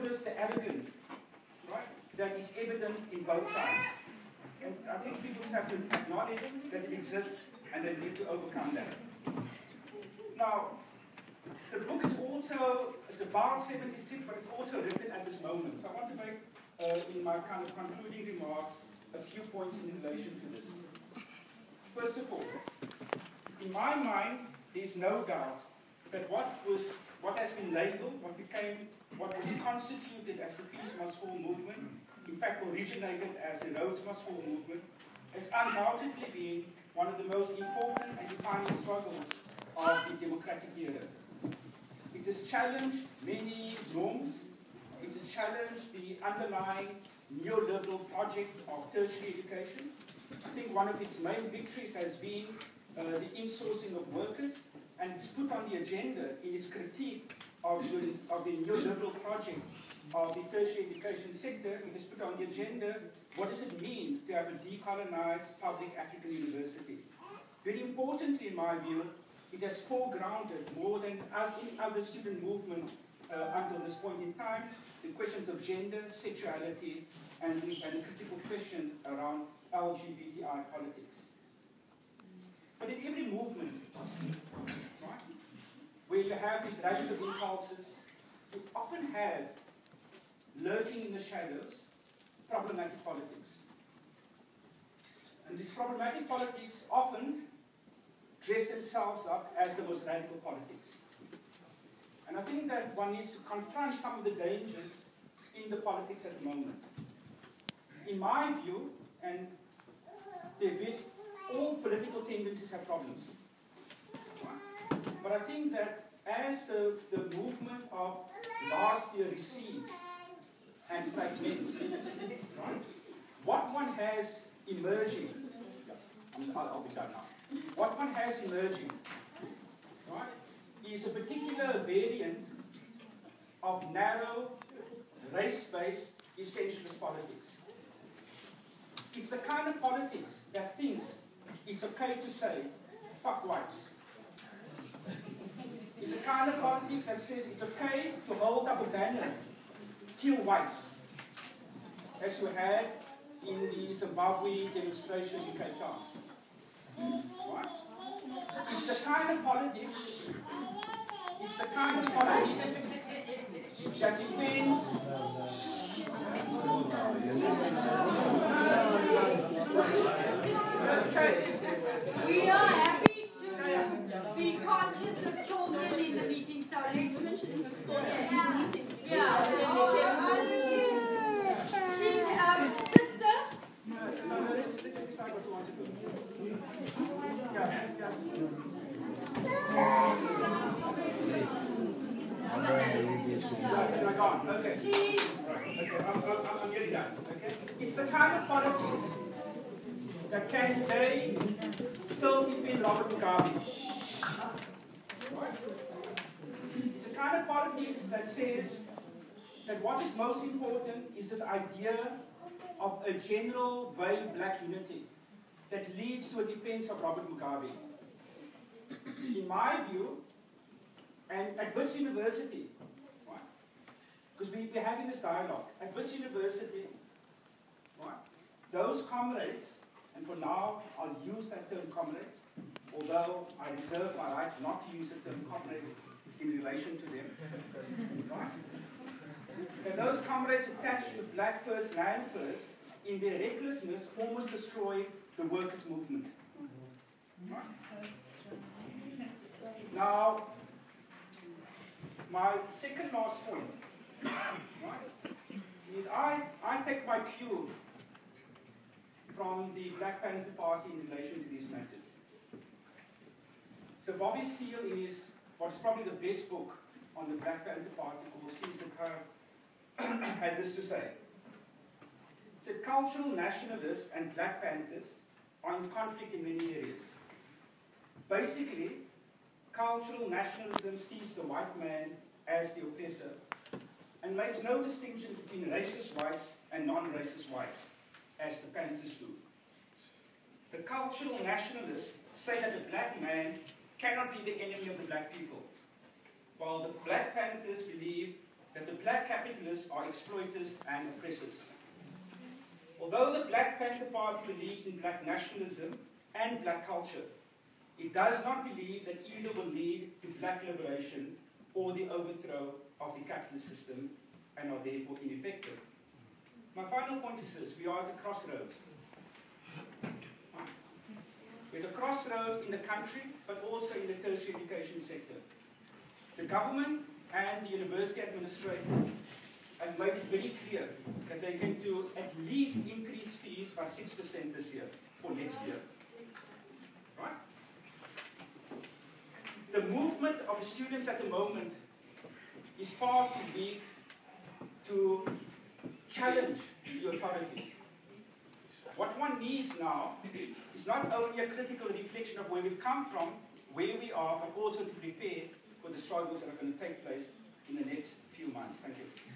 hubris, the arrogance, right, that is evident in both sides. And I think people have to acknowledge that it exists and they need to overcome that. Now, the book is also, it's about 76, but it's also written at this moment. So I want to make, in my kind of concluding remarks, a few points in relation to this. First of all, in my mind, there's no doubt that what has been labeled, what was constituted as the Peace Must Fall movement, in fact originated as the Rhodes Must Fall movement, has undoubtedly been one of the most important and defining struggles of the democratic era. It has challenged many norms. It has challenged the underlying neoliberal project of tertiary education. I think one of its main victories has been the insourcing of workers, and it's put on the agenda in its critique of the neoliberal project of the tertiary education sector. It has put on the agenda what does it mean to have a decolonized public African university. Very importantly, in my view, it has foregrounded more than any other student movement until this point in time, the questions of gender, sexuality, and the critical questions around LGBTI politics. But in every movement, right, where you have these radical impulses, you often have, lurking in the shadows, problematic politics. And these problematic politics often dress themselves up as the most radical politics. And I think that one needs to confront some of the dangers in the politics at the moment. In my view, and all political tendencies have problems. But I think that as the movement of last year recedes and fragments, right, what one has emerging, I'll be done now. What one has emerging, right, is a particular variant of narrow, race-based, essentialist politics. It's the kind of politics that thinks it's okay to say, fuck whites. It's the kind of politics that says it's okay to hold up a banner, kill whites, as you had in the Zimbabwe demonstration in Cape Town. Right? It's the kind of politics, that defends we are happy to be conscious of children in the meeting, so let's mention meetings. Yeah. She's sister. Let's decide what you want to do. Okay. Please. Okay, I'm getting done. Okay? It's the kind of politics that can today still defend Robert Mugabe. Right? It's a kind of politics that says that what is most important is this idea of a general, vague black unity that leads to a defense of Robert Mugabe. In my view, and at Wits University, right, because we're having this dialogue, at Wits University, right, those comrades, and for now I'll use that term comrades, although I reserve my right not to use the term comrades in relation to them, right? And those comrades attached to Black First, Land First, in their recklessness, almost destroyed the workers' movement. Right? Now, my second last point, right, is I take my cue from the Black Panther Party in relation to these matters. So Bobby Seale, in his, what is probably the best book on the Black Panther Party, called Seize the Curve, had this to say. It said, cultural nationalists and Black Panthers are in conflict in many areas. Basically, cultural nationalism sees the white man as the oppressor and makes no distinction between racist whites and non-racist whites, as the Panthers do. The cultural nationalists say that the black man cannot be the enemy of the black people, while the Black Panthers believe that the black capitalists are exploiters and oppressors. Although the Black Panther Party believes in black nationalism and black culture, it does not believe that either will lead to black liberation or the overthrow of the capitalist system and are therefore ineffective. My final point is this: we are at a crossroads. We're at a crossroads in the country, but also in the tertiary education sector. The government and the university administrators have made it very clear that they're going to at least increase fees by 6% this year or next year. Right? The movement of the students at the moment is far too weak to challenge the authorities. What one needs now is not only a critical reflection of where we've come from, where we are, but also to prepare for the struggles that are going to take place in the next few months. Thank you.